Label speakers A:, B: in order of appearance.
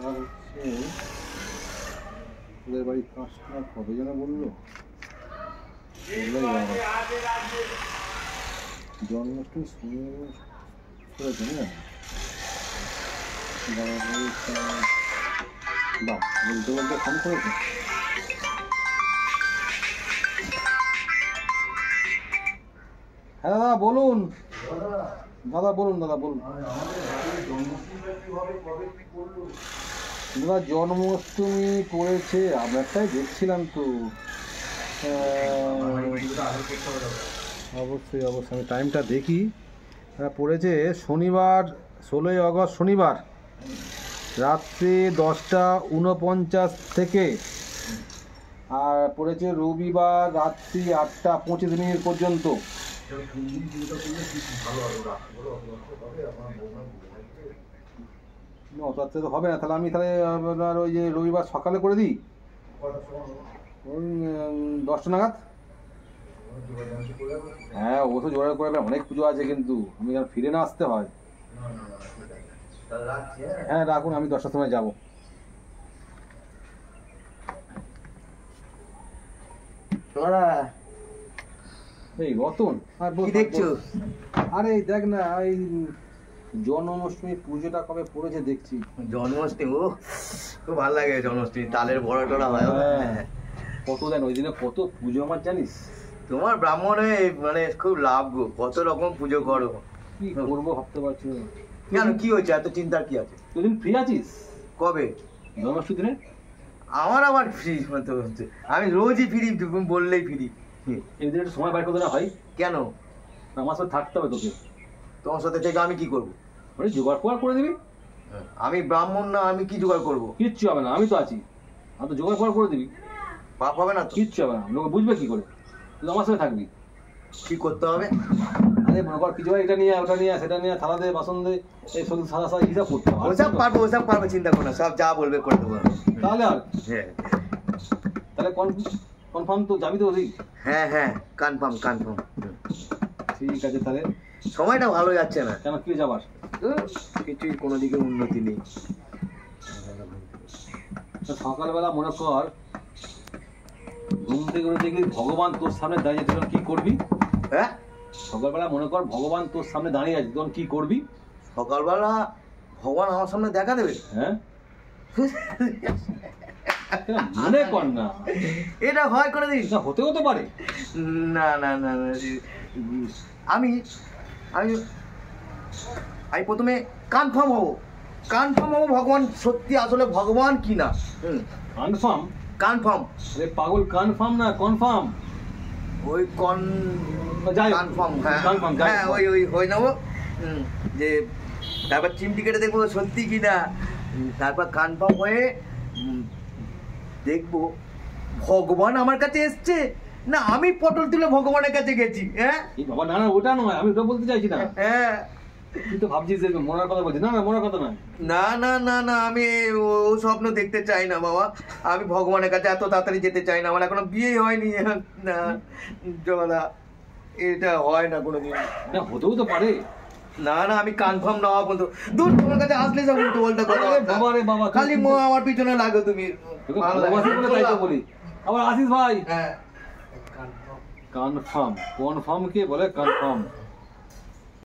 A: আর হচ্ছে ওদের বাড়ির কাজটা কবে যেন বললো, জন্মাষ্টমী শুনে করেছে না? বাহ, বলতে বলতে ফোন করেছে। হ্যাঁ দাদা বলুন, দাদা বলুন, দাদা বলুন। দাদা জন্মাষ্টমী পড়েছে, আপনারটাই দেখছিলাম তো। অবশ্যই অবশ্যই আমি টাইমটা দেখি। পড়েছে শনিবার 16ই আগস্ট, শনিবার রাত্রি 10:49 থেকে, আর পড়েছে রবিবার রাত্রি 8:25 পর্যন্ত। অত তো হবে না, তাহলে আমি আপনার ওই যে রবিবার সকালে করে দিই, ওই 10টা নাগাদ। হ্যাঁ ও তো জোগাড় করে, অনেক পুজো আছে কিন্তু আমি আর ফিরে না আসতে হয়। হ্যাঁ রাখুন, আমি 10টার সময় যাবো। এই রতন কি দেখছো? আরে দেখ না, এই জন্মাষ্টমী পুজোটা কবে পড়েছে দেখছি।
B: জন্মাষ্টমী ও খুব ভালো লাগে, জন্মাষ্টমী তালের বড়া টড়া হয়।
A: কত দেন ওই দিনে, কত পুজো আমার জানিস।
B: তোমার ব্রাহ্মণে মানে খুব লাভ গো, কত রকম পুজো করো।
A: কি করবো ভাবতে পারছি না।
B: কেন কি হয়েছে, এত চিন্তার কি আছে?
A: তুই ফ্রি আছিস?
B: কবে?
A: জন্মাষ্টমী দিনে।
B: আমার আবার ফ্রি মতো হচ্ছে, আমি রোজই ফ্রি, তুমি বললেই ফ্রি।
A: এই দিনে একটু সময় বাইর করতে না হয়?
B: কেন?
A: আমার সাথে থাকতে হবে তোকে।
B: তোমার সাথে থেকে আমি কি করবো?
A: মানে জোগাড় ফোগাড় করে দিবি।
B: আমি ব্রাহ্মণ না, আমি কি জোগাড় করবো?
A: কিচ্ছু হবে না, আমি তো আছি। আমি তো জোগাড় ফোগাড় করে দিবি।
B: পাপ হবে না তো?
A: কিচ্ছু হবে না, লোক বুঝবে কি করে? তুই আমার সাথে থাকবি।
B: কি করতে হবে?
A: আরে মনে কর কিছু এটা নিয়ে ওটা নিয়ে সেটা নিয়ে, থালা দে বাসন দে, এই সব সাদা সাদা হিসাব করতে হবে।
B: ওসব পারবো, চিন্তা করো না, সব যা বলবে করে দেবো।
A: তাহলে আর
B: হ্যাঁ,
A: তাহলে কনফার্ম তো যাবি তো ওদিক?
B: হ্যাঁ হ্যাঁ কনফার্ম।
A: ঠিক আছে, তাহলে
B: সময়টা ভালো যাচ্ছে না।
A: কেন, কি যাবার?
B: কিছুই কোনো দিকে উন্নতি নেই।
A: সকালবেলা মনে কর ঘুম থেকে উঠে দেখি ভগবান তোর সামনে দাঁড়িয়ে, তখন কি করবি?
B: হ্যাঁ,
A: সকালবেলা মনে কর ভগবান তোর সামনে দাঁড়িয়ে আছে, তখন কি করবি?
B: সকালবেলা ভগবান আমার সামনে দেখা দেবে?
A: হ্যাঁ মনে কর না,
B: এটা হয় করে দিস।
A: হতেও তো পারে।
B: না না না না, আমি আমি আমি প্রথমে কনফার্ম হবো ভগবান সত্যি আসলে ভগবান কি না। কনফার্ম
A: আরে পাগল, কনফার্ম না কনফার্ম।
B: ওই কনফার্ম, হ্যাঁ ওই নেবো, যে তারপর চিমটি কেটে দেখবো সত্যি কি না, তারপর কনফার্ম হয়ে দেখবো ভগবান আমার কাছে এসছে না আমি পটল তুলে ভগবানের কাছে গেছি। হ্যাঁ
A: বাবা, না না ওটা নয়, আমি ওটা বলতে চাইছি না।
B: হ্যাঁ
A: তুই তো ভাবছিস মনের কথা বলছিস। না না মনের কথা নয়।
B: না না না না, আমি ও স্বপ্ন দেখতে চাই না বাবা, আমি ভগবানের কাছে এত তাড়াতাড়ি যেতে চাই না, আমার এখনো বিয়ে হয়নি। না জলা, এটা হয় না কোনোদিন।
A: না হতেও তো পারে।
B: না না, আমি কনফার্ম না হওয়া পর্যন্ত দূর, তোমার কাছে আসলে সব উল্টো পাল্টা কথা।
A: বাবা রে বাবা,
B: খালি আমার পিছনে লাগো তুমি।
A: বলি আবার আসিস ভাই।
B: হ্যাঁ
A: কনফার্ম কে বলে? কনফার্ম।